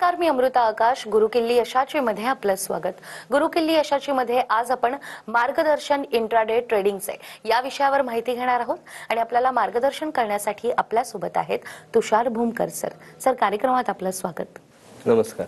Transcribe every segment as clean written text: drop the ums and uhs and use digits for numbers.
नमस्कार, मी अमृता आकाश. गुरुकिल्ली यशाची मध्ये आपलं स्वागत. गुरुकिल्ली यशाची मध्ये आज आपण मार्गदर्शन इंट्राडे ट्रेडिंगचे या विषयावर माहिती घेणार आहोत आणि आपल्याला मार्गदर्शन करण्यासाठी आपल्या सोबत आहेत तुषार भूमकर सर. सर, कार्यक्रमात आपलं स्वागत. नमस्कार.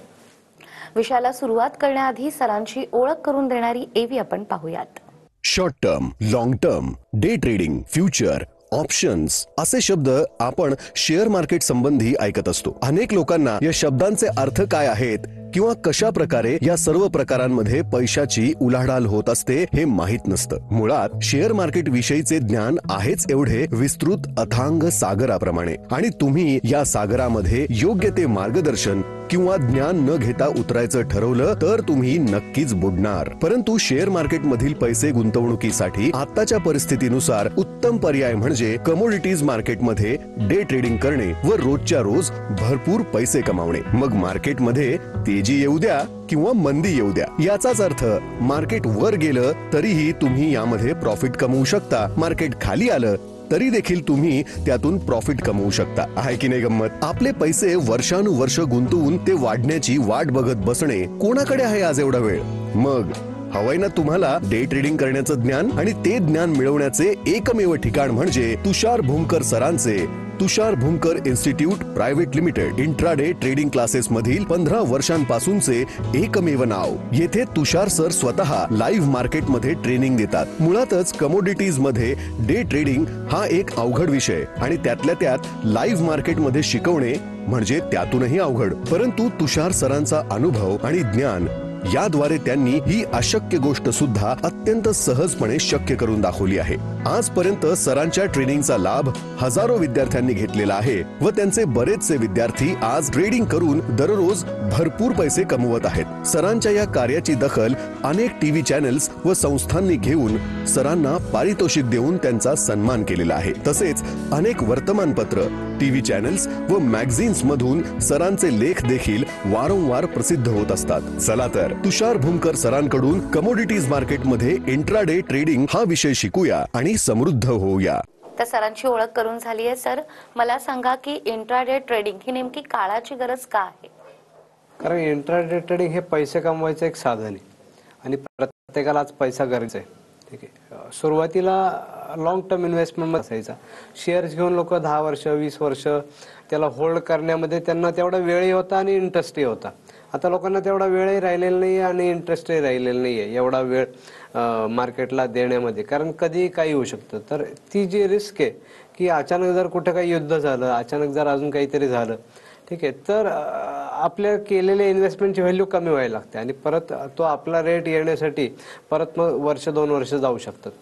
विषयाला सुरुवात करण्याआधी सरांची ओळख करून देणारी एव्ही आपण पाहूयात. Short term, long term, day trading, future, options असे शब्द आपण शेअर मार्केट संबंधी ऐकत असतो. अनेक लोकांना या शब्दांचे अर्थ काय आहेत किंवा कशा प्रकारे या सर्व प्रकारांमध्ये पैशाची उलाढाल होत असते हे माहित नसतं. मुळात शेअर मार्केट विषयीचे ज्ञान आहेच एवढे विस्तृत अथांग सागराप्रमाणे, आणि तुम्ही या सागरामध्ये योग्य ते मार्गदर्शन किंवा ज्ञान न घेता उतरायचं ठरवलं तर तुम्ही नक्कीच बुडणार. परंतु शेअर मार्केट मधील पैसे गुंतवणुकीसाठी आताच्या परिस्थितीनुसार उत्तम पर्याय म्हणजे कमोडिटीज मार्केटमध्ये डे ट्रेडिंग करणे व रोजच्या रोज भरपूर पैसे कमावणे. मग मार्केटमध्ये तेजी येऊ द्या किंवा मंदी येऊ द्या, याचाच अर्थ मार्केट वर गेलं तरीही तुम्ही यामध्ये प्रॉफिट कमवू शकता. मार्केट खाली आलं तरी देखील तुम्ही त्यातून प्रॉफिट कमवू शकता. आहे की नाही गंमत? आपले पैसे वर्षानुवर्ष गुंतवून ते वाढण्याची वाट बघत बसणे कोणाकडे आहे आज एवढा वेळ? मग हवंय ना तुम्हाला डे ट्रेडिंग करण्याचं ज्ञान, आणि ते ज्ञान मिळवण्याचे एकमेव ठिकाण म्हणजे तुषार भूमकर सरांचे Tushar Bhumkar institute private limited intraday trading classes मधील 15 वर्षांपासूनचे एकमेव नाव. येथे तुषार सर स्वतः लाईव्ह मार्केट मध्ये ट्रेनिंग देतात. मुळातच कमोडिटीज मध्ये डे ट्रेडिंग हा एक अवघड विषय, आणि त्यातल्या त्यात लाईव्ह मार्केट मध्ये शिकवणे म्हणजे त्यातूनही अवघड. परंतु तुषार सरांचा अनुभव आणि ज्ञान याद्वारे त्यांनी ही अशक्य गोष्ट सुद्धा अत्यंत सहजपणे शक्य करून दाखवली आहे. आजपर्यंत सरांच्या ट्रेनिंगचा लाभ हजारो विद्यार्थ्यांनी घेतलेला आहे व त्यांचे बरेचसे विद्यार्थी आज ट्रेडिंग करून दररोज भरपूर पैसे कमवत आहेत. सरांच्या या कार्याची दखल अनेक टीव्ही चॅनल्स व संस्थांनी घेऊन सरांना पारितोषिक देऊन त्यांचा सन्मान केलेला आहे. तसेच अनेक वर्तमानपत्र, टीव्ही चॅनल्स व मॅगझिन्स मधून सरांचे लेख देखील वारंवार प्रसिद्ध होत असतात. चला तर तुषार भूमकर सरांकडून कमोडिटीज मार्केटमध्ये इंट्राडे ट्रेडिंग हा विषय शिकूया आणि समृद्ध होऊया. तर सरांची ओळख करून झाली आहे. सर, मला सांगा की इंट्राडे ट्रेडिंग ही नेमकी काळाची गरज का आहे? कारण इंट्राडे ट्रेडिंग हे पैसे कमवायचं एक साधन आहे आणि प्रत्येकाला आज पैसा गरजेचा आहे. ठीक आहे. सुरुवातीला लॉंग टर्म इन्व्हेस्टमेंट मध्ये असायचा. शेअर्स घेऊन लोक 10 वर्ष 20 वर्ष त्याला होल्ड करण्यामध्ये त्यांना तेवढा वेळही होता आणि इंटरेस्टही होता. आता लोकांना तेवढा वेळही राहिलेला नाही आणि इंटरेस्टही राहिलेला नाही आहे एवढा वेळ मार्केटला देण्यामध्ये, कारण कधीही काही होऊ शकतं. तर ती जी रिस्क आहे की अचानक जर कुठे काही युद्ध झालं, अचानक जर अजून काहीतरी झालं, ठीक आहे, तर आपल्या केलेल्या इन्व्हेस्टमेंटची व्हॅल्यू कमी व्हायला लागते आणि परत तो आपला रेट येण्यासाठी परत मग 1-2 वर्ष जाऊ शकतात.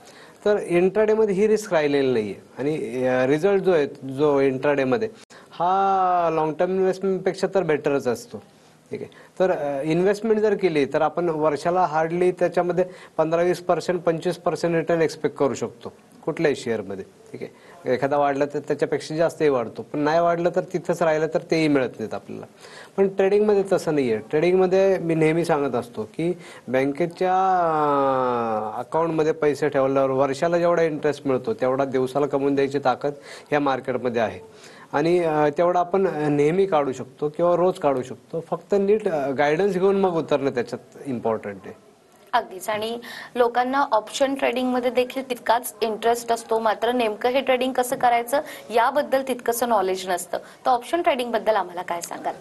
तर इंट्राडेमध्ये ही रिस्क राहिलेली नाही आहे आणि रिझल्ट जो आहे जो इंट्राडेमध्ये हा लॉंग टर्म इन्व्हेस्टमेंटपेक्षा तर बेटरच असतो. ठीक आहे. तर इन्व्हेस्टमेंट जर केली तर आपण वर्षाला हार्डली त्याच्यामध्ये 15-20% 25% रिटर्न एक्सपेक्ट करू शकतो कुठल्याही शेअरमध्ये. ठीक आहे. एखादा वाढला तर त्याच्यापेक्षा जास्तही वाढतो, पण नाही वाढलं तर तिथंच राहिलं तर तेही मिळत नाहीत आपल्याला. पण ट्रेडिंगमध्ये तसं नाही आहे. ट्रेडिंगमध्ये मी नेहमी सांगत असतो की बँकेच्या अकाउंटमध्ये पैसे ठेवल्यावर वर्षाला जेवढा इंटरेस्ट मिळतो तेवढा दिवसाला कमवून द्यायची ताकद ह्या मार्केटमध्ये आहे आणि तेवढा आपण नेहमी काढू शकतो किंवा रोज काढू शकतो. फक्त नीट गायडन्स घेऊन मग उतरणं त्याच्यात इम्पॉर्टंट आहे. अगदीच. आणि लोकांना ऑप्शन ट्रेडिंग मध्ये देखील तितकाच इंटरेस्ट असतो, मात्र नेमकं हे ट्रेडिंग कसं करायचं याबद्दल तितकंसं नॉलेज नसतं. तर ऑप्शन ट्रेडिंग बद्दल आम्हाला काय सांगाल?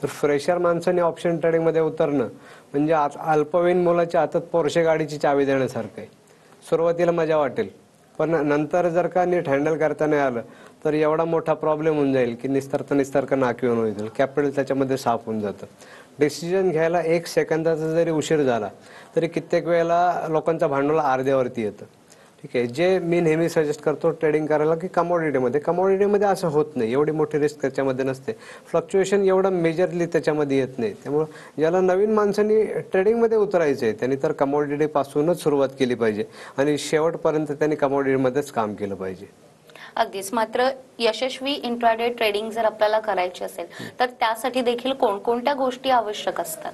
तर फ्रेशर माणसाने ऑप्शन ट्रेडिंग मध्ये उतरणं म्हणजे अल्पवयीन मुलाच्या हातात पोर्शे गाडीची चावी देण्यासारखं आहे. सुरुवातीला मजा वाटेल, पण नंतर जर का नीट हँडल करता नाही आलं तर एवढा मोठा प्रॉब्लेम होऊन जाईल की निस्तर्क नाकीवन होईल. कॅपिटल त्याच्यामध्ये साफ होऊन जातं. डिसिजन घ्यायला 1 सेकंदाचा जरी उशीर झाला तरी कित्येक वेळेला लोकांचा भांडवल अर्ध्यावरती येतं. ठीक आहे. जे मी नेहमी सजेस्ट करतो ट्रेडिंग करायला की कमोडिटीमध्ये असं होत नाही, एवढी मोठी रिस्क त्याच्यामध्ये नसते, फ्लक्च्युएशन एवढं मेजरली त्याच्यामध्ये येत नाही. त्यामुळे ज्याला नवीन माणसांनी ट्रेडिंगमध्ये उतरायचं आहे त्यांनी तर कमोडिटीपासूनच सुरुवात केली पाहिजे आणि शेवटपर्यंत त्यांनी कमोडिटीमध्येच काम केलं पाहिजे. अगदीच. मात्र यशस्वी इंट्राडे ट्रेडिंग जर आपल्याला करायची असेल तर त्यासाठी देखील कोणकोणत्या गोष्टी आवश्यक असतात?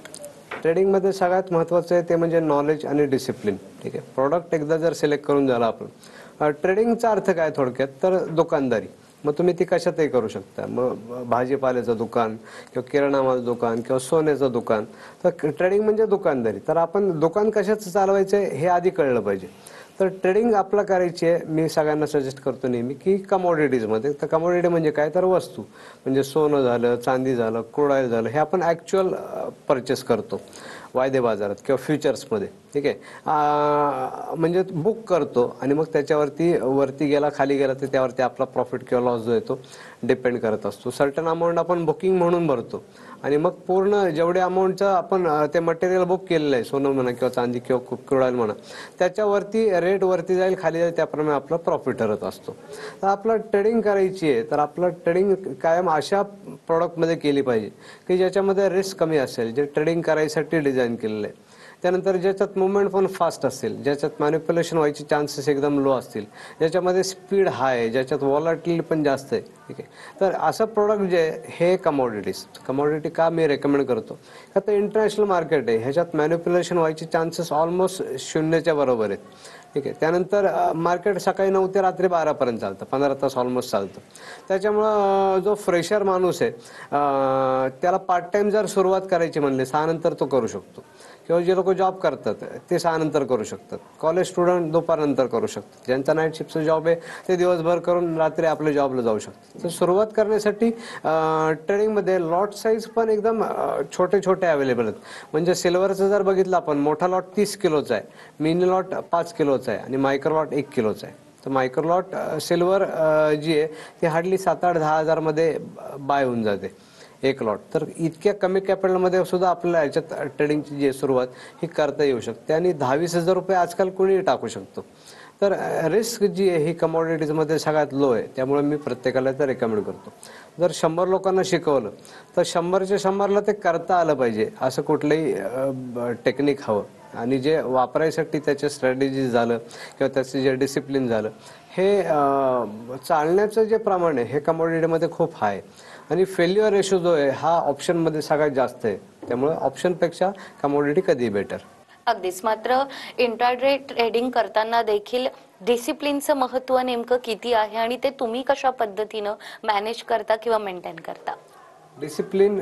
ट्रेडिंगमध्ये सगळ्यात महत्त्वाचं आहे ते म्हणजे नॉलेज आणि डिसिप्लिन. ठीक आहे. प्रोडक्ट एकदा जर सिलेक्ट करून झाला आपण, ट्रेडिंगचा अर्थ काय थोडक्यात तर दुकानदारी. मग तुम्ही ती कशातही करू शकता. मग भाजीपाल्याचं दुकान किंवा किराणा माल दुकान किंवा सोन्याचं दुकान. तर ट्रेडिंग म्हणजे दुकानदारी. तर आपण दुकान कशाचं चालवायचं हे आधी कळलं पाहिजे. तर ट्रेडिंग आपलं करायची आहे, मी सगळ्यांना सजेस्ट करतो नेहमी की कमोडिटीजमध्ये. तर कमोडिटी म्हणजे काय, तर वस्तू म्हणजे सोनं झालं, चांदी झालं, क्रूड ऑइल झालं, हे आपण ॲक्च्युअल परचेस करतो वायदे बाजारात किंवा फ्युचर्समध्ये. ठीक आहे, म्हणजे बुक करतो आणि मग त्याच्यावरती वरती गेला खाली गेला तर त्यावरती आपला प्रॉफिट किंवा लॉस जो आहे तो डिपेंड करत असतो. सर्टन अमाऊंट आपण बुकिंग म्हणून भरतो आणि मग पूर्ण जेवढे अमाऊंटचं आपण ते मटेरियल बुक केलेलं आहे, सोनं म्हणा किंवा चांदी किंवा क्रूड ऑइल म्हणा, त्याच्यावरती रेट वरती जाईल खाली जाईल त्याप्रमाणे आपला प्रॉफिट ठरत असतो. तर आपलं ट्रेडिंग करायची आहे तर आपलं ट्रेडिंग कायम अशा प्रॉडक्टमध्ये केली पाहिजे की ज्याच्यामध्ये रिस्क कमी असेल, जे ट्रेडिंग करायसाठी डिझाईन केलेलं आहे. त्यानंतर ज्याच्यात मुवमेंट पण फास्ट असेल, ज्याच्यात मॅनिप्युलेशन व्हायचे चान्सेस एकदम लो असतील, ज्याच्यामध्ये स्पीड हाय आहे, ज्याच्यात व्हॉलॅटिलिटी पण जास्त आहे. ठीक आहे, तर असं प्रोडक्ट जे हे कमोडिटी का मी रेकमेंड करतो, का तर इंटरनॅशनल मार्केट आहे, ह्याच्यात मॅनिप्युलेशन व्हायचे चान्सेस ऑलमोस्ट शून्याच्या बरोबर आहेत. ठीक आहे, त्यानंतर मार्केट सकाळी 9 ते रात्री 12 पर्यंत चालतं, 15 तास ऑलमोस्ट चालतं. त्याच्यामुळं जो फ्रेशर माणूस आहे त्याला पार्ट टाइम जर सुरुवात करायची म्हणले 6 नंतर तो करू शकतो, किंवा जे लोक जॉब करतात ते 6 नंतर करू शकतात, कॉलेज स्टुडंट दुपारनंतर करू शकतात, ज्यांचा नाईट शिफ्टचा जॉब आहे ते दिवसभर करून रात्री आपल्या जॉबला जाऊ शकतात. तर सुरुवात करण्यासाठी ट्रेडिंगमध्ये लॉट साईज पण एकदम छोटे छोटे अवेलेबल आहेत. म्हणजे सिल्वरचं जर बघितलं आपण, मोठा लॉट 30 किलोचा आहे, मिनी लॉट 5 किलोचा आहे आणि मायक्रो लॉट 1 किलोचा आहे. तर मायक्रो लॉट सिल्वर जी आहे ती हार्डली 7-8-10 हजारमध्ये बाय होऊन जाते एक लॉट. तर इतक्या कमी कॅपिटलमध्ये सुद्धा आपल्याला याच्यात ट्रेडिंगची जी सुरुवात ही करता येऊ शकते आणि 10-20 हजार रुपये आजकाल कोणीही टाकू शकतो. तर रिस्क जी आहे ही कमोडिटीजमध्ये सगळ्यात लो आहे, त्यामुळे मी प्रत्येकाला ते रेकमेंड करतो. जर 100 लोकांना शिकवलं तर 100च्या 100ला ते करता आलं पाहिजे, असं कुठलंही टेक्निक हवं. आणि जे वापरायसाठी त्याचे स्ट्रॅटेजी झालं किंवा त्याचे जे डिसिप्लिन झालं, हे चालण्याचं जे प्रमाण आहे हे कमोडिटीमध्ये खूप हाय आहे. आणि फेल्युअर रेशो जो आहे हा ऑप्शनमध्ये सगळ्यात जास्त आहे, त्यामुळे ऑप्शनपेक्षा कमोडिटी कधी बेटर. अगदीच. मात्र इंट्राडे ट्रेडिंग करताना देखील डिसिप्लिनचं महत्त्व नेमकं किती आहे आणि ते तुम्ही कशा पद्धतीनं मॅनेज करता किंवा मेंटेन करता? डिसिप्लिन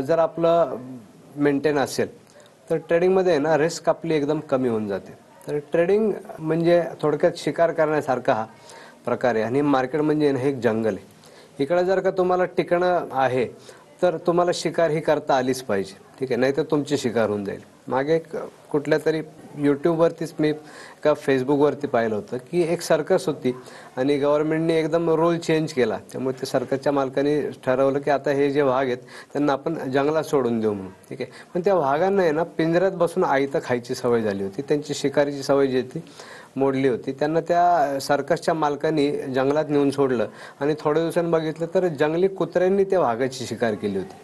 जर आपलं मेंटेन असेल तर ट्रेडिंगमध्ये ना रिस्क आपली एकदम कमी होऊन जाते. तर ट्रेडिंग म्हणजे थोडक्यात शिकार करण्यासारखा हा प्रकार आहे आणि मार्केट म्हणजे हे एक जंगल आहे. इकडे जर का तुम्हाला टिकणं आहे तर तुम्हाला शिकार ही करता आलीच पाहिजे. ठीक आहे, नाही तर तुमची शिकार होऊन जाईल. मागे एक कुठल्या तरी यूट्यूबवरतीच मी का फेसबुकवरती पाहिलं होतं की एक सर्कस होती आणि गव्हर्नमेंटने एकदम रूल चेंज केला. त्यामुळे ते सर्कसच्या मालकाने ठरवलं की आता हे जे वाघ आहेत त्यांना आपण जंगलात सोडून देऊ म्हणून. ठीक आहे, पण त्या वाघांना आहे ना पिंजऱ्यात बसून आयतं खायची सवय झाली होती, त्यांची शिकारीची सवय जी होती मोडली होती. त्यांना त्या सर्कसच्या मालकांनी जंगलात नेऊन सोडलं आणि थोड्या दिवसांनी बघितलं तर जंगली कुत्र्यांनी त्या वाघाची शिकार केली होती.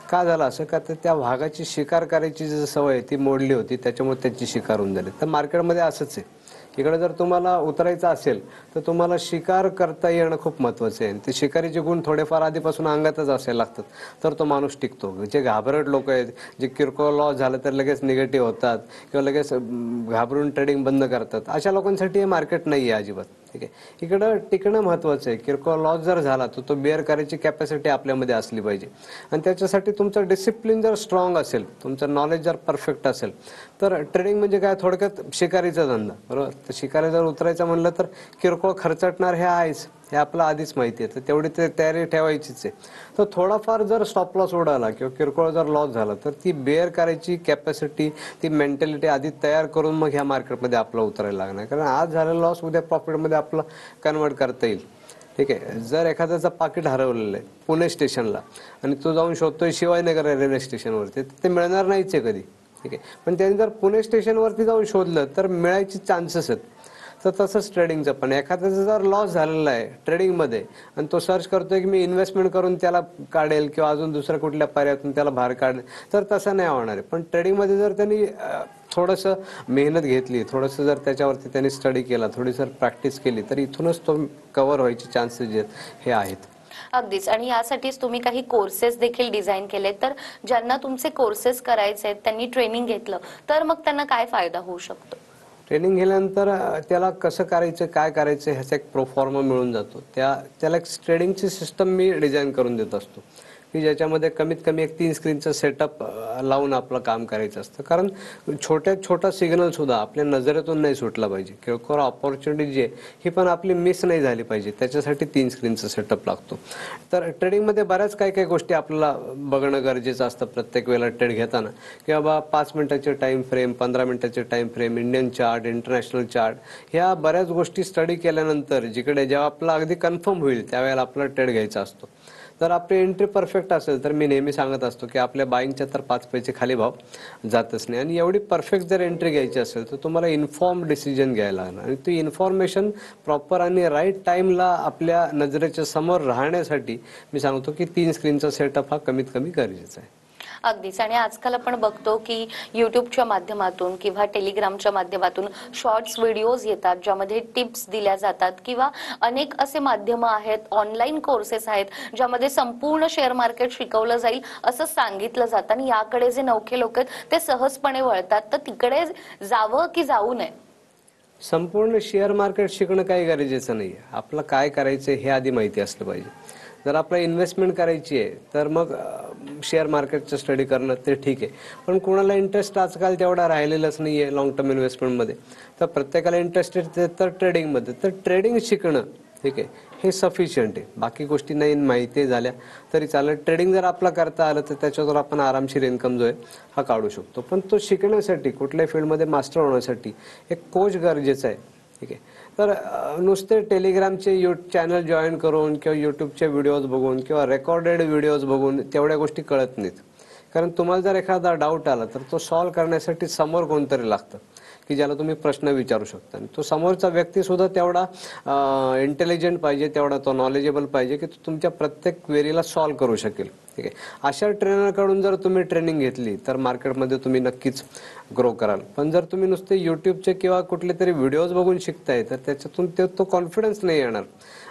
का झालं असं, का तर त्या वाघाची शिकार करायची जी सवय ती मोडली होती, त्याच्यामुळे त्याची शिकार होऊन झाली. तर मार्केटमध्ये असंच आहे, इकडे जर तुम्हाला उतरायचं असेल तर तुम्हाला शिकार करता येणं खूप महत्त्वाचं आहे. ते शिकारीचे गुण थोडेफार आधीपासून अंगातच असायला लागतात तर तो माणूस टिकतो. जे घाबरट लोक आहेत, जे किरकोळ लॉस झालं तर लगेच निगेटिव्ह होतात किंवा लगेच घाबरून ट्रेडिंग बंद करतात, अशा लोकांसाठी हे मार्केट नाही आहे अजिबात. ठीक आहे, इकडं टिकणं महत्त्वाचं आहे. किरकोळ लॉस जर झाला तर तो बेअर करायची कॅपॅसिटी आपल्यामध्ये असली पाहिजे आणि त्याच्यासाठी तुमचं डिसिप्लिन जर स्ट्रॉंग असेल, तुमचं नॉलेज जर परफेक्ट असेल तर ट्रेडिंग म्हणजे काय, थोडक्यात शिकारीचा धंदा, बरोबर. तर शिकारी जर उतरायचं म्हणलं तर किरकोळ खर्चटणार हे आहेच, हे आपलं आधीच माहिती आहे. तर तेवढी ते तयारी ठेवायचीच आहे. तर थोडाफार जर स्टॉप लॉस उडाला किंवा किरकोळ जर लॉस झाला तर ती बेअर करायची कॅपॅसिटी, ती मेंटॅलिटी आधी तयार करून मग ह्या मार्केटमध्ये आपलं उतरायला लागणार. कारण आज झालेला लॉस उद्या प्रॉफिटमध्ये आपलं कन्वर्ट करता येईल. ठीक आहे, जर एखाद्याचं पाकिट हरवलेलं आहे पुणे स्टेशनला आणि तो जाऊन शोधतोय शिवाजीनगर रेल्वे स्टेशनवरती, ते मिळणार नाहीच आहे कधी. ठीक आहे, पण त्यांनी जर पुणे स्टेशनवरती जाऊन शोधलं तर मिळायचे चान्सेस आहेत. तर तसंच ट्रेडिंगचं पण, एखाद्याचा जर लॉस झालेला आहे ट्रेडिंगमध्ये आणि तो सर्च करतोय की मी इन्व्हेस्टमेंट करून त्याला काढेल किंवा अजून दुसऱ्या कुठल्या पर्यायातून त्याला बाहेर काढेल, तर तसं नाही होणार आहे. पण ट्रेडिंगमध्ये जर त्यांनी थोडंसं मेहनत घेतली, थोडंसं जर त्याच्यावरती त्यांनी स्टडी केला, थोडी जर प्रॅक्टिस केली तर इथूनच तो कव्हर व्हायचे चान्सेस जे आहेत हे आहेत. अगदीच. आणि यासाठीच तुम्ही काही कोर्सेस देखील डिझाईन केले. तर ज्यांना तुमचे कोर्सेस करायचे आहेत त्यांनी ट्रेनिंग घेतलं तर मग त्यांना काय फायदा होऊ शकतो? ट्रेनिंग घेतल्यानंतर त्याला कसं करायचं काय करायचं ह्याचा एक प्रोफॉर्मा मिळून जातो. त्याला एक ट्रेडिंगची सिस्टम मी डिझाईन करून देत असतो की ज्याच्यामध्ये कमीत कमी एक 3 स्क्रीनचं सेटअप लावून आपलं काम करायचं असतं. कारण छोटा सिग्नल सुद्धा आपल्या नजरेतून नाही सुटला पाहिजे. किरकोळ ऑपॉर्च्युनिटी जी आहे ही पण आपली मिस नाही झाली पाहिजे, त्याच्यासाठी 3 स्क्रीनचं सेटअप लागतो. तर ट्रेडिंगमध्ये बऱ्याच काही गोष्टी आपल्याला बघणं गरजेचं असतं प्रत्येक वेळेला ट्रेड घेताना, की बाबा 5 मिनिटाचे टाईम फ्रेम, 15 मिनिटाचे time frame, Indian chart, international chart, ह्या बऱ्याच गोष्टी स्टडी केल्यानंतर जिकडे जेव्हा आपला अगदी कन्फर्म होईल त्यावेळेला आपला ट्रेड घ्यायचा असतो. जर आपली एंट्री परफेक्ट असेल तर मी नेहमी सांगत असतो की आपल्या बाईंगच्या तर 5 पैसे खाली भाव जातच नाही. आणि एवढी परफेक्ट जर एंट्री घ्यायची असेल तर तुम्हाला इन्फॉर्म डिसिजन घ्यायला लागणार. आणि ती इन्फॉर्मेशन प्रॉपर आणि राईट टाईमला आपल्या नजरेच्या समोर राहण्यासाठी मी सांगतो की 3 स्क्रीनचा सेटअप हा कमीत कमी गरजेचा आहे. अगदीच. आणि आजकाल आपण बघतो की युट्यूबच्या माध्यमातून किंवा टेलिग्रामच्या माध्यमातून शॉर्ट्स व्हिडिओज येतात ज्यामध्ये टिप्स दिल्या जातात, किंवा अनेक असे माध्यम आहेत, ऑनलाईन कोर्सेस आहेत ज्यामध्ये संपूर्ण शेअर मार्केट शिकवलं जाईल असं सांगितलं जातं. आणि याकडे जे नवखे लोक आहेत ते सहजपणे वळतात. तर तिकडे जावं की जाऊ नये? संपूर्ण शेअर मार्केट शिकणं काही गरजेचं नाही आहे. आपलं काय करायचं हे आधी माहिती असलं पाहिजे. जर आपल्याला इन्व्हेस्टमेंट करायची आहे तर मग शेअर मार्केटचं स्टडी करणं ते ठीक आहे. पण कोणाला इंटरेस्ट आजकाल तेवढा राहिलेलाच नाही आहे लॉंग टर्म इन्व्हेस्टमेंटमध्ये. तर प्रत्येकाला इंटरेस्टेड तर ट्रेडिंगमध्ये. तर ट्रेडिंग शिकणं ठीक आहे हे सफिशियंट आहे. बाकी गोष्टी नाही माहिती झाल्या तरी चालेल. ट्रेडिंग जर आपला करता आलं तर त्याच्यावर आपण आरामशीर इन्कम जो आहे हा काढू शकतो. पण तो शिकण्यासाठी, कुठल्याही फील्डमध्ये मास्टर होण्यासाठी एक कोच गरजेचा आहे. ठीक आहे. तर नुसते टेलिग्रामचे चॅनल जॉईन करून किंवा यूट्यूबचे व्हिडिओज बघून किंवा रेकॉर्डेड व्हिडिओज बघून तेवढ्या गोष्टी कळत नाहीत. कारण तुम्हाला जर एखादा डाऊट आला तर तो सॉल्व्ह करण्यासाठी समोर कोणतरी लागतं की ज्याला तुम्ही प्रश्न विचारू शकता. आणि तो समोरचा व्यक्ती सुद्धा तेवढा इंटेलिजंट पाहिजे, तेवढा तो नॉलेजेबल पाहिजे की तो तुमच्या प्रत्येक क्वेरीला सॉल्व्ह करू शकेल. ठीक आहे. अशा ट्रेनरकडून जर तुम्ही ट्रेनिंग घेतली तर मार्केटमध्ये तुम्ही नक्कीच ग्रो कराल. पण जर तुम्ही नुसते यूट्यूबचे किंवा कुठले तरी व्हिडिओज बघून शिकताय तर त्याच्यातून तो कॉन्फिडन्स नाही येणार.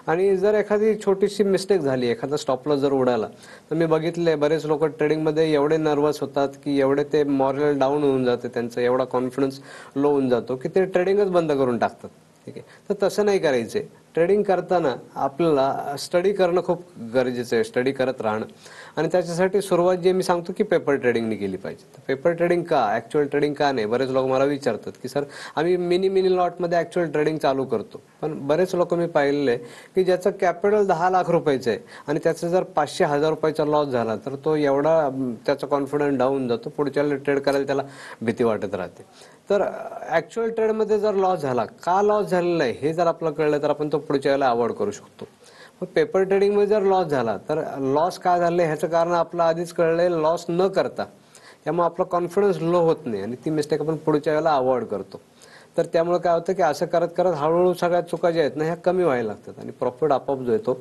आणि जर एखादी छोटीशी मिस्टेक झाली, एखादा स्टॉप लॉस जर उडाला तर मी बघितलंय बरेच लोक ट्रेडिंगमध्ये एवढे नर्वस होतात की एवढे ते मॉरल डाऊन होऊन जाते, त्यांचा एवढा कॉन्फिडन्स लो होऊन जातो की ते ट्रेडिंगच बंद करून टाकतात. ठीक आहे. तर तसं नाही करायचंय. ट्रेडिंग करताना आपल्याला स्टडी करणं खूप गरजेचं आहे, स्टडी करत राहणं. आणि त्याच्यासाठी सुरुवात जे मी सांगतो की पेपर ट्रेडिंगने केली पाहिजे. तर पेपर ट्रेडिंग का, ॲक्च्युअल ट्रेडिंग का नाही? बरेच लोक मला विचारतात की सर आम्ही मिनी लॉटमध्ये ॲक्च्युअल ट्रेडिंग चालू करतो. पण बरेच लोक मी पाहिलेले की ज्याचं कॅपिटल 10 लाख रुपयाचं आहे आणि त्याचा जर 500,000 रुपयाचा लॉस झाला तर तो एवढा त्याचा कॉन्फिडन्स डाऊन जातो, पुढच्या ट्रेड करायला त्याला भीती वाटत राहते. तर ॲक्च्युअल ट्रेडमध्ये जर लॉस झाला, का लॉस झालेला आहे हे जर आपल्याला कळलं तर आपण तो पुढच्या वेळेला अवॉइड करू शकतो. मग पेपर ट्रेडिंगमध्ये जर लॉस झाला तर लॉस का झालं ह्याचं कारण आपलं आधीच कळलंय, लॉस न करता. त्यामुळे आपला कॉन्फिडन्स लो होत नाही आणि ती मिस्टेक आपण पुढच्या वेळेला अवॉइड करतो. तर त्यामुळे काय होतं की असं करत करत हळूहळू सगळ्या चुका ज्या आहेत ना ह्या कमी व्हायला लागतात आणि प्रॉफिट आपोआप जो आहे तो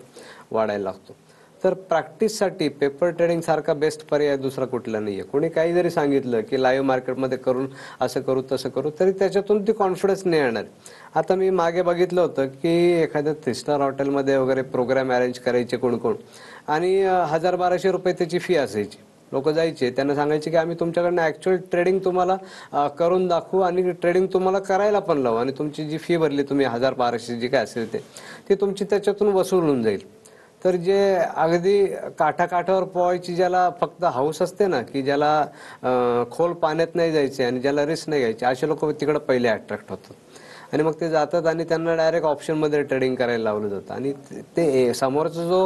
वाढायला लागतो. तर प्रॅक्टिससाठी पेपर ट्रेडिंग सारखा बेस्ट पर्याय दुसरा कुठला नाहीये. कोणी काही जरी सांगितलं की लाईव्ह मार्केटमध्ये करून असं करू तसं करू तरी त्याच्यातून ती कॉन्फिडन्स नाही येणार. आता मी मागे बघितलं होतं की एखाद्या 3 स्टार हॉटेलमध्ये वगैरे प्रोग्राम अरेंज करायचे कोण आणि 1,000-1,200 रुपये त्याची फी असायची. लोक जायचे, त्यांना सांगायचे की आम्ही तुमच्याकडनं ॲक्च्युअल ट्रेडिंग तुम्हाला करून दाखवू आणि ट्रेडिंग तुम्हाला करायला पण लावू आणि तुमची जी फी भरली तुम्ही 1,000-1,200 जी काय असेल ते तुमची त्याच्यातून वसूल होऊन जाईल. तर जे अगदी काठावर पोहायची ज्याला फक्त हाऊस असते ना, की ज्याला खोल पाण्यात नाही जायचे आणि ज्याला रिस्क नाही घ्यायची, असे लोक तिकडे पहिले अट्रॅक्ट होतात आणि मग ते जातात आणि त्यांना डायरेक्ट ऑप्शनमध्ये ट्रेडिंग करायला लावलं जातं. आणि ते समोरचा जो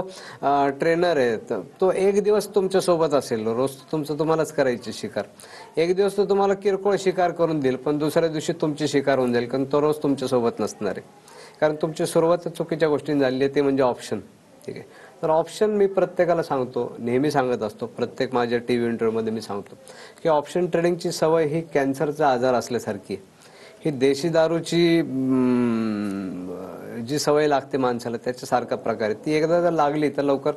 ट्रेनर आहे तो एक दिवस तुमच्यासोबत असेल, रोज तुमचं तुम्हालाच करायचे शिकार. एक दिवस तो तुम्हाला किरकोळ शिकार करून देईल पण दुसऱ्या दिवशी तुमची शिकार होऊन जाईल, कारण तो रोज तुमच्यासोबत नसणार आहे. कारण तुमची सुरुवात चुकीच्या गोष्टींनी झाली आहे, ते म्हणजे ऑप्शन. ठीक आहे. तर ऑप्शन मी प्रत्येकाला सांगतो, नेहमी सांगत असतो, प्रत्येक माझ्या टीव्ही इंटरव्ह्यूमध्ये मी सांगतो की ऑप्शन ट्रेडिंगची सवय ही कॅन्सरचा आजार असल्यासारखी आहे. ही देशी दारूची जी सवय लागते माणसाला त्याच्यासारखा प्रकार आहे. ती एकदा जर लागली तर लवकर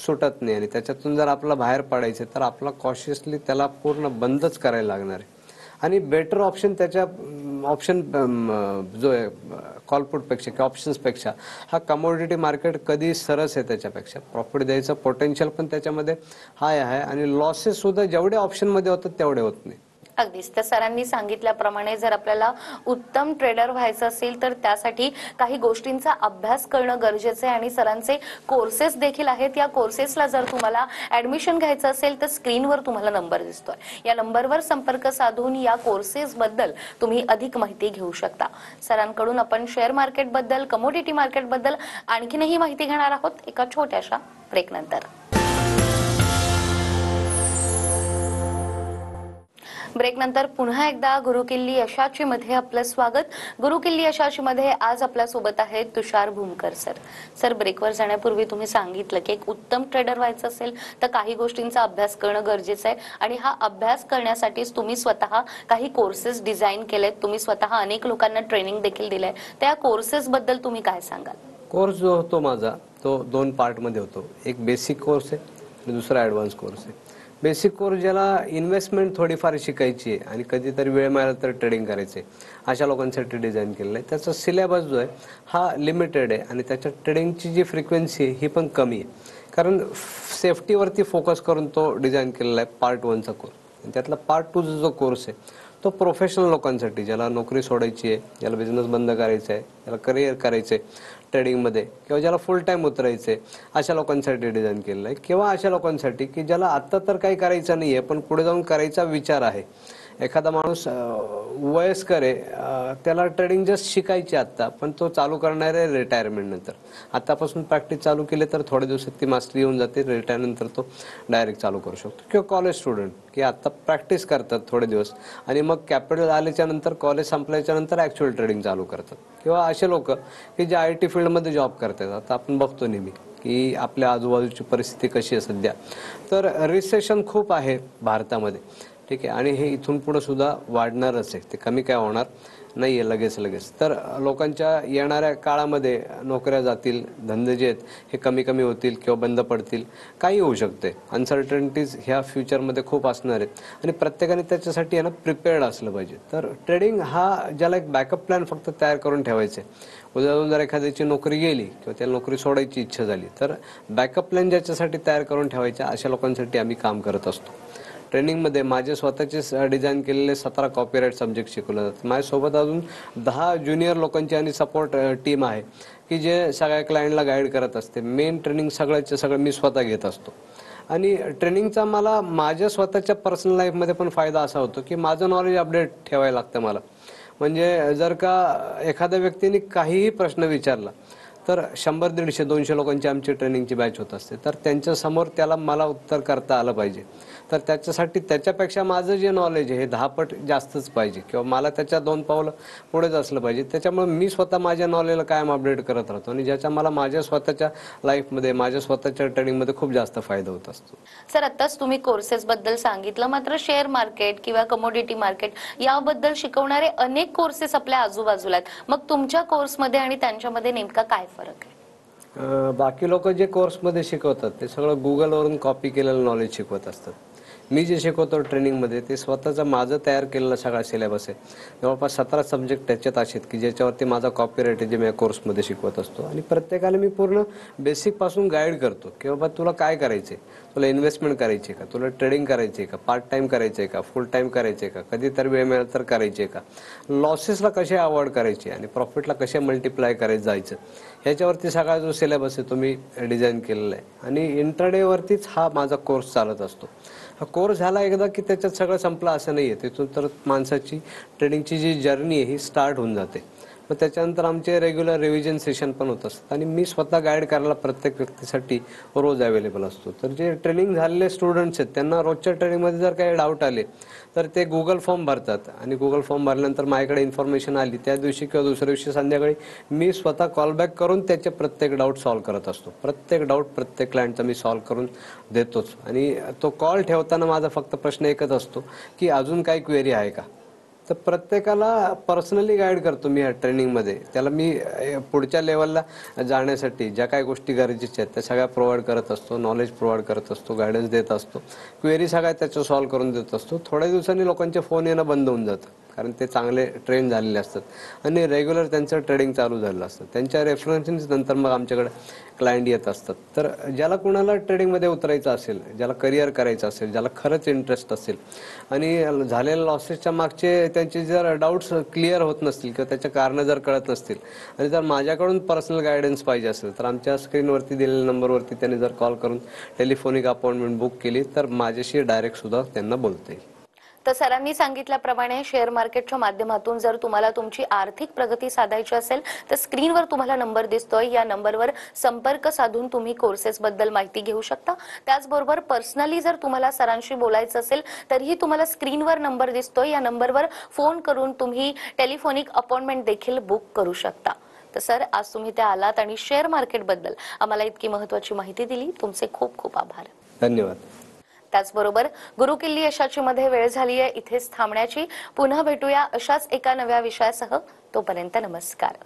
सुटत नाही आणि त्याच्यातून जर आपल्याला बाहेर पडायचं तर आपला कॉशियसली त्याला पूर्ण बंदच करायला लागणार आहे. आणि बेटर ऑप्शन त्याच्या ऑप्शन जो आहे कॉलपुटपेक्षा किंवा ऑप्शन्सपेक्षा हा कमोडिटी मार्केट कधी सरस आहे, त्याच्यापेक्षा प्रॉफिट द्यायचं पोटेन्शियल पण त्याच्यामध्ये हाय आहे आणि लॉसेस सुद्धा जेवढे ऑप्शनमध्ये होतात तेवढे होत नाही. अगदीच. तर सरांनी सांगितल्याप्रमाणे जर आपल्याला उत्तम ट्रेडर व्हायचं असेल तर त्यासाठी काही गोष्टींचा अभ्यास करणं गरजेचं आहे आणि सरांचे कोर्सेस देखील आहेत. या कोर्सेसला जर तुम्हाला ऍडमिशन घ्यायचं असेल तर स्क्रीनवर तुम्हाला नंबर दिसतोय. या नंबरवर संपर्क साधून या कोर्सेस बद्दल तुम्ही अधिक माहिती घेऊ शकता. सरांकडून आपण शेअर मार्केट बद्दल, कमोडिटी मार्केट बद्दल आणखीनही माहिती घेणार आहोत एका छोट्याशा ब्रेक नंतर. ब्रेक नंतर पुन्हा एकदा गुरुकिल्ली यशाची मध्ये आपलं स्वागत. गुरुकिल्ली यशाची मध्ये आज आपल्या सोबत आहेत तुषार भूमकर सर. सर, ब्रेकवर जाण्यापूर्वी तुम्ही सांगितलं की एक उत्तम ट्रेडर व्हायचं असेल तर काही गोष्टींचा अभ्यास करणं गरजेचं आहे आणि हा अभ्यास करण्यासाठीच तुम्ही स्वतः काही कोर्सेस डिझाईन केलेत. तुम्ही स्वतः अनेक लोकांना ट्रेनिंग देखील दिलंय. त्या कोर्सेस बद्दल तुम्ही काय सांगाल? कोर्स जो होतो माझा तो 2 पार्टमध्ये होतो. एक बेसिक कोर्स आहे आणि दुसरा ॲडव्हान्स कोर्स आहे. बेसिक कोर्स ज्याला इन्व्हेस्टमेंट थोडीफार शिकायची आहे आणि कधीतरी वेळ मिळाला तर ट्रेडिंग करायचे अशा लोकांसाठी डिझाईन केलेलं आहे. त्याचा सिलेबस जो आहे हा लिमिटेड आहे आणि त्याच्या ट्रेडिंगची जी फ्रिक्वेन्सी आहे ही पण कमी आहे. कारण सेफ्टीवरती फोकस करून तो डिझाईन केलेला आहे पार्ट 1चा कोर्स. आणि त्यातला पार्ट 2चा जो कोर्स आहे तो प्रोफेशनल लोकांसाठी, ज्याला नोकरी सोडायची आहे, ज्याला बिझनेस बंद करायचा आहे, ज्याला करिअर करायचं आहे ट्रेडिंगमध्ये, किंवा ज्याला फुल टाइम उतरायचं आहे अशा लोकांसाठी डिझाईन केलेलं आहे. किंवा अशा लोकांसाठी की ज्याला आत्ता तर काही करायचं नाही आहे पण पुढे जाऊन करायचा विचार आहे. एखादा माणूस वयस्कर आहे, त्याला ट्रेडिंग जस्ट शिकायची आत्ता, पण तो चालू करणार आहे रिटायरमेंट नंतर. आतापासून प्रॅक्टिस चालू केली तर थोड्या दिवसात ती मास्टरी येऊन जाते, रिटायर नंतर तो डायरेक्ट चालू करू शकतो. किंवा कॉलेज स्टुडंट की आत्ता प्रॅक्टिस करतात थोडे दिवस आणि मग कॅपिटल आल्याच्या नंतर, कॉलेज संपल्याच्या नंतर ॲक्च्युअल ट्रेडिंग चालू करतात. किंवा असे लोक की जे IT फील्डमध्ये जॉब करतात. आता आपण बघतो नेहमी की आपल्या आजूबाजूची परिस्थिती कशी आहे सध्या, तर रिसेशन खूप आहे भारतामध्ये, ठीक आहे, आणि हे इथून पुढे सुद्धा वाढणारच आहे. ते कमी काय होणार नाही आहे लगेच. तर लोकांच्या येणाऱ्या काळामध्ये नोकऱ्या जातील, धंदे जे आहेत हे कमी होतील किंवा बंद पडतील, काही होऊ शकते. अनसर्टनिटीज ह्या फ्युचरमध्ये खूप असणार आहेत आणि प्रत्येकाने त्याच्यासाठी प्रिपेअर्ड असलं पाहिजे. तर ट्रेडिंग हा ज्याला एक बॅकअप प्लॅन फक्त तयार करून ठेवायचे. उद्या जर एखाद्याची नोकरी गेली किंवा त्याला नोकरी सोडायची इच्छा झाली तर बॅकअप प्लॅन ज्याच्यासाठी तयार करून ठेवायचे अशा लोकांसाठी आम्ही काम करत असतो. ट्रेनिंगमध्ये माझे स्वतःचे डिझाईन केलेले 17 कॉपीराईट सब्जेक्ट शिकवले जातात. माझ्यासोबत अजून 10 ज्युनियर लोकांची आणि सपोर्ट टीम आहे की जे सगळ्या क्लायंटला गाईड करत असते. मेन ट्रेनिंग सगळं मी स्वतः घेत असतो. आणि ट्रेनिंगचा मला माझ्या स्वतःच्या पर्सनल लाईफमध्ये पण फायदा असा होतो की माझं नॉलेज अपडेट ठेवायला लागतं मला. म्हणजे जर का एखाद्या व्यक्तीने काहीही प्रश्न विचारला तर 100, 150, 200 लोकांची आमची ट्रेनिंगची बॅच होत असते. तर त्यांच्यासमोर त्याला मला उत्तर करता आलं पाहिजे. तर त्याच्यासाठी त्याच्यापेक्षा माझं जे नॉलेज आहे हे 10 पट जास्तच पाहिजे किंवा मला त्याच्या 2 पावलं पुढेच असलं पाहिजे. त्याच्यामुळे मी स्वतः माझ्या नॉलेजला कायम अपडेट करत राहतो आणि ज्याचा मला माझ्या स्वतःच्या लाईफमध्ये, माझ्या स्वतःच्या ट्रेनिंगमध्ये खूप जास्त फायदा होत असतो. सर, आताच तुम्ही कोर्सेस बद्दल सांगितलं, मात्र शेअर मार्केट किंवा कमोडिटी मार्केट याबद्दल शिकवणारे अनेक कोर्सेस आपल्या आजूबाजूला आहेत. मग तुमच्या कोर्समध्ये आणि त्यांच्यामध्ये नेमका काय फरक आहे? बाकी लोक जे कोर्समध्ये शिकवतात ते सगळं गुगलवरून कॉपी केलेलं नॉलेज शिकवत असतात. मी जे शिकवतो ट्रेनिंगमध्ये ते स्वतःचा माझं तयार केलेला सगळा सिलेबस आहे. जवळपास 17 सब्जेक्ट त्याच्यात असे आहेत की ज्याच्यावरती माझा कॉपीराईट आहे जे मी कोर्समध्ये शिकवत असतो. आणि प्रत्येकाला मी पूर्ण बेसिकपासून गाईड करतो की बाबा तुला काय करायचं आहे, तुला इन्व्हेस्टमेंट करायची आहे का, तुला ट्रेडिंग करायची आहे का, पार्ट टाइम करायचं आहे का, फुल टाइम करायचं आहे का, कधीतरी वेळ मिळाला तर करायचे आहे का, लॉसेसला कसे अवॉइड करायचे आणि प्रॉफिटला कसे मल्टिप्लाय करायचं जायचं, ह्याच्यावरती सगळा जो सिलेबस आहे तो मी डिझाईन केलेला आहे. आणि इंट्राडेवरतीच हा माझा कोर्स चालत असतो. हा कोर्स झाला एकदा की त्याच्यात सगळं संपलं असं नाही आहे. तिथून तर माणसाची ट्रेडिंगची जी जर्नी आहे ही स्टार्ट होऊन जाते. मग त्याच्यानंतर आमचे रेग्युलर रिव्हिजन सेशन पण होत असतात आणि मी स्वतः गाईड करायला प्रत्येक व्यक्तीसाठी रोज अवेलेबल असतो. तर जे ट्रेनिंग झालेले स्टुडंट्स आहेत त्यांना रोजच्या ट्रेनिंगमध्ये जर काही डाऊट आले तर ते गुगल फॉर्म भरतात आणि गुगल फॉर्म भरल्यानंतर माझ्याकडे इन्फॉर्मेशन आली त्या दिवशी किंवा दुसऱ्या दिवशी संध्याकाळी मी स्वतः कॉलबॅक करून त्याचे प्रत्येक डाऊट सॉल्व्ह करत असतो. प्रत्येक डाऊट प्रत्येक क्लायंटचा मी सॉल्व्ह करून देतोच. आणि तो कॉल ठेवताना माझा फक्त प्रश्न एकच असतो की अजून काही क्वेरी आहे का. तर प्रत्येकाला पर्सनली गाईड करतो मी या ट्रेनिंगमध्ये. त्याला मी पुढच्या लेवलला जाण्यासाठी ज्या काही गोष्टी गरजेच्या आहेत त्या सगळ्या प्रोव्हाइड करत असतो, नॉलेज प्रोव्हाइड करत असतो, गायडन्स देत असतो, क्वेरी सगळ्या त्याच्या सॉल्व्ह करून देत असतो. थोड्या दिवसांनी लोकांचे फोन येणं बंद होऊन जातं कारण ते चांगले ट्रेन झालेले असतात आणि रेग्युलर त्यांचं ट्रेडिंग चालू झालेलं असतं. त्यांच्या रेफरन्स नंतर मग आमच्याकडे क्लायंट येत असतात. तर ज्याला कोणाला ट्रेडिंगमध्ये उतरायचं असेल, ज्याला करिअर करायचं असेल, ज्याला खरंच इंटरेस्ट असेल आणि झालेल्या लॉसेसच्या मागचे त्यांचे जर डाऊट्स क्लिअर होत नसतील किंवा त्याचे कारणं जर कळत नसतील आणि जर माझ्याकडून पर्सनल गायडन्स पाहिजे असेल तर आमच्या स्क्रीनवरती दिलेल्या नंबरवरती त्यांनी जर कॉल करून टेलिफोनिक अपॉइंटमेंट बुक केली तर माझ्याशी डायरेक्ट सुद्धा त्यांना बोलता येईल. तर सरांनी सांगितल्याप्रमाणे शेअर मार्केटच्या माध्यमातून जर तुम्हाला तुमची आर्थिक प्रगती साधायची असेल तर स्क्रीनवर तुम्हाला नंबर दिसतोय, या नंबरवर संपर्क साधून तुम्ही कोर्सेस बद्दल माहिती घेऊ शकता. त्याचबरोबर पर्सनली जर तुम्हाला सरांशी बोलायचं असेल तरीही तुम्हाला स्क्रीनवर नंबर दिसतोय, या नंबरवर फोन करून तुम्ही टेलिफोनिक अपॉइंटमेंट देखील बुक करू शकता. तर सर, आज तुम्ही त्या आलात आणि शेअर मार्केट बद्दल आम्हाला इतकी महत्त्वाची माहिती दिली, तुमचे खूप खूप आभार. धन्यवाद. त्याचबरोबर गुरुकिल्ली यशाची मध्ये वेळ झाली आहे इथेच थांबण्याची. पुन्हा भेटूया अशाच एका नव्या विषयासह. तोपर्यंत नमस्कार.